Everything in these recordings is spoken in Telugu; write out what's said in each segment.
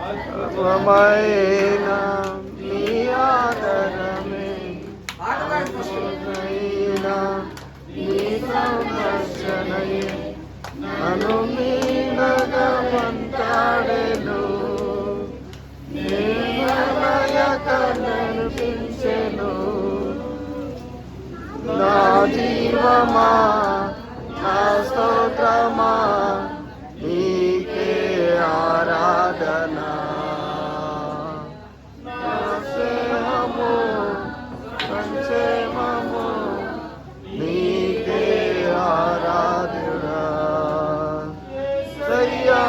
అల్పమైన నీ ఆదరమే అల్పమైన నీ సంరక్షణయే నన్ను మీదగా మంటాడెను కనిపించెను నా జీవమా నా స్తోత్రమా నీకే ఆరాధన నా స్నేహము సంక్షేమము నీకే ఆరాధన సయ్యా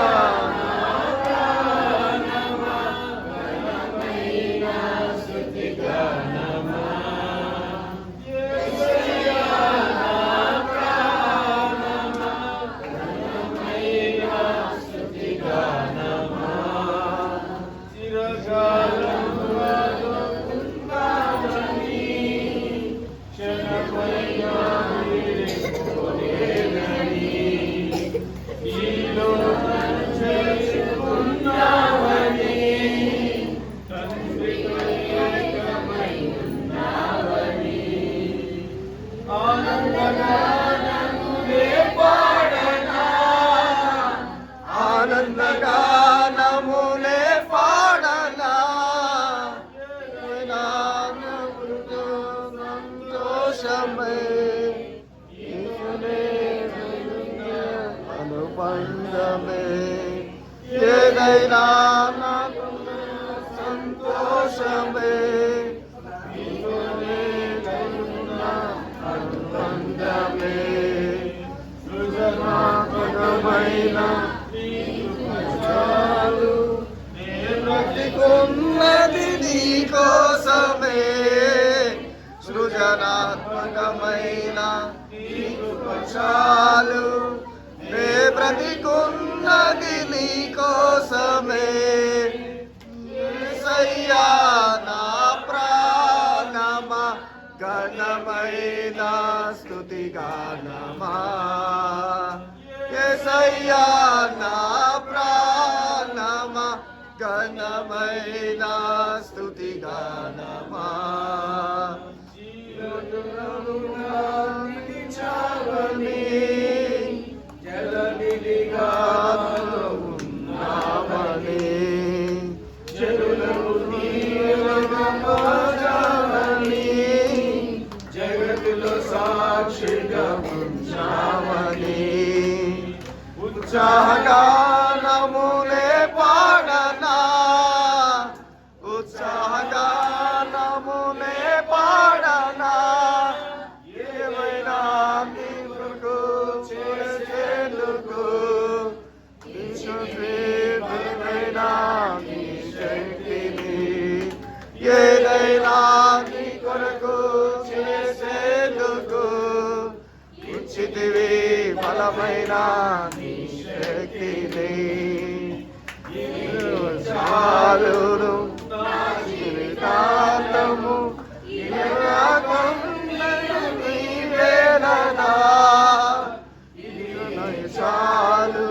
ఆనందగానములే పాడనా సంతోషమే అనుబంధమే ఏదైనా నాకు సంతోషమే అనుబంధమే సృజనాత్మకమైన బ్రతికున్నది నీ కోసమే సృజనాత్మకమైన చాలు నే బ్రతికున్నది నీ కోసమే యేసయ్యా నా ప్రాణమా ఘనమైన స్తుతి గానమా యేసయ్యా నా ప్రాణమా ఘనమైన స్తుతి గానమా జలనిధిగా ఉన్నామని జనులకు నీవని జగతిలో సాక్షిగా ఉంచామని ఉత్సాహగానములే పాడనా ఉత్సాహగానములే పాడనా ఏమైనా నీకు చేసేందుకు ఏమైనా నీ శక్తిని ఏదైనా నీ కొరకు చేసేందుకు ఉచితివి బలమైన నీ శక్తిని చాలును జీవితాంతము నీవేనా చాలు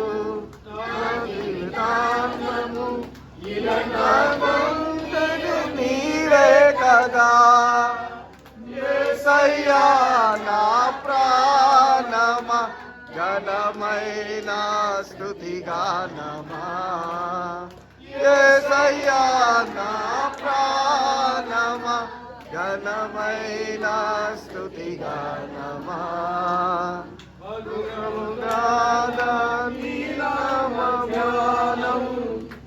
జీవితాంతము నీవే కదా యేసయ్యా నా ప్రాణమా ఘనమైన స్తుతి గానమా యేసయ్యా నా ప్రాణమా ఘనమైన స్తుతి గానమా మధురముగా నీ నామ ధ్యానము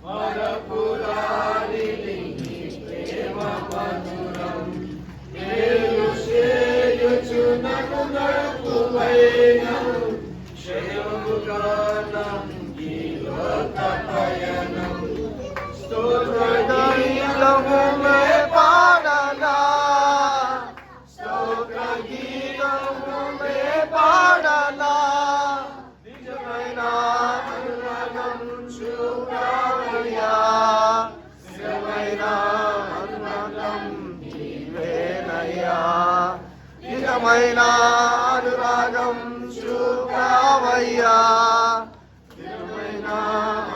మరపురాని నీ ప్రేమ మధురం మేలు చేయుచునకు నడుపువైనము క్షయముగా ఈ లోక పయనం స్తోత్రగీతములే పాడనా స్తోత్రగీతములే పాడనా నిజమైన అనురాగం చూపావయ్యా నిజమైన అనురాగం నీవేనయ్యా నిజమైన అనురాగం చూపావయ్యా నిజమైన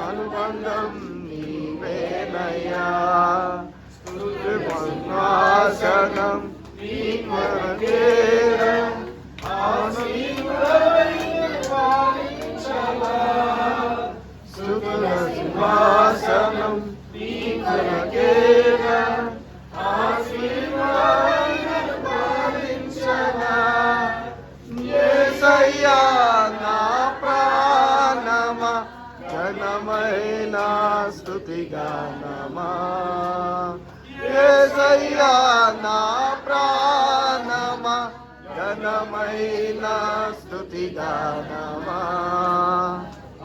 అనుబంధం నీవేనయ్యా స్తుతి సింహాసనం నీ కొరకే స్తుతుల సింహాసనం నీ కొరకే యేసయ్యా నా ప్రాణమా ఘనమైన స్తుతిగానమా యేసయ్యా నా ప్రాణమా ఘనమైన స్తుతిగానమా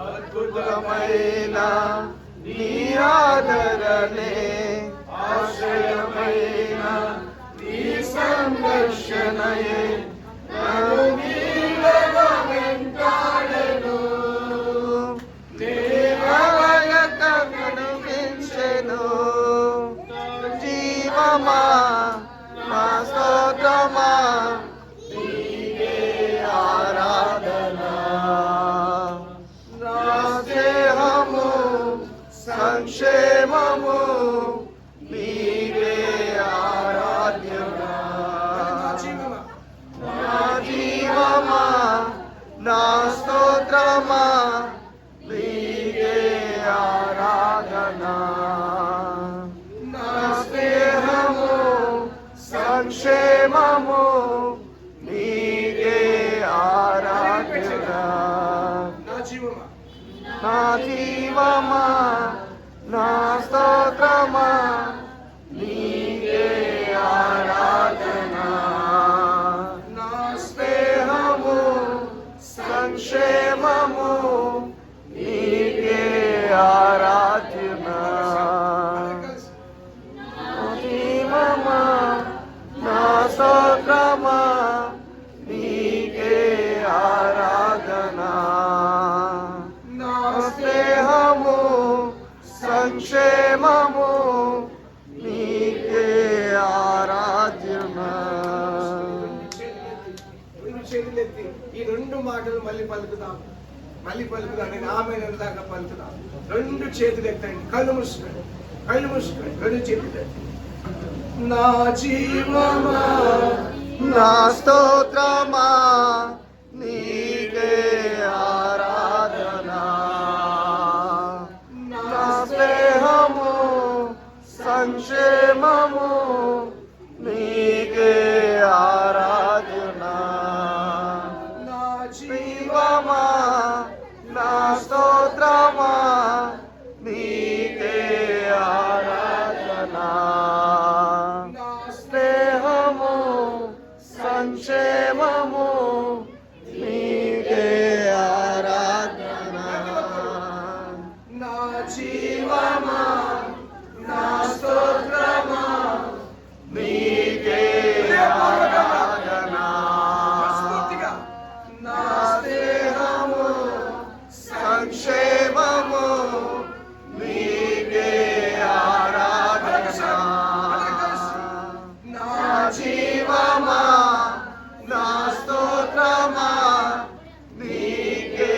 అద్భుతమైన నీ ఆదరణే ఆశ్రయమైన నీ సంరక్షణయే నన్ను నీడగా వెంటాడెను నీవలయక కనిపించెను జీవమా నా స్తోత్రమా నీకే ఆరాధన నా దేహము సంక్షేమము నీకే ఆరాధ్యమా నా జీవమా నా స్తోత్రమా నీకే ఆరాధన నా స్నేహము సంక్షేమము నీకే ఆరాధన నా జీవమా నా స్తోత్రమా నీకే ఆరాధన నా స్నేహము సంక్షేమము నీకే ఆరాధన నా జీవమా నా స్తోత్రమా నీకే ఆరాధన నా స్నేహము సంక్షేమము నీకే ఆరాధ్యమ చేతులెత్తి ఈ రెండు మాటలు మళ్ళీ పలుకుదాం నేను ఆమె దాకా పలుకుదాం. రెండు చేతులు ఎత్తండి, కళ్ళు మూసుకోండి రెండు చేతులు ఎత్తి. నా జీవమా నా స్తోత్రమా నీకే ఆరాధన నా స్నేహము సంక్షేమము నీకే ఆరాధన నా జీవమా నా స్తోత్రమా నీకే ఆరాధన నా స్నేహము సంక్షేమము నీకే ఆరాధన నా జీవమా నా స్తోత్రమా నీకే ఆరాధన స్ఫూర్తిగా నా స్నేహము సంక్షేమము నీకే ఆరాధన నా జీవమా నా స్తోత్రమా నీకే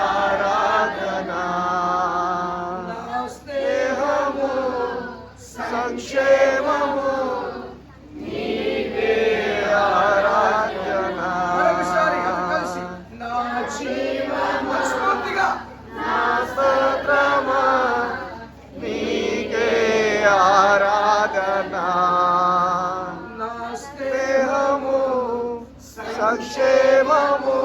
ఆరాధన నా స్నేహము సంక్షేమము నీకే ఆరాధన మరొకసారి అందరూ కలిసి నా జీవమా స్ఫూర్తిగా నా స్తోత్రమా నీకే ఆరాధన నా స్నేహము సంక్షేమము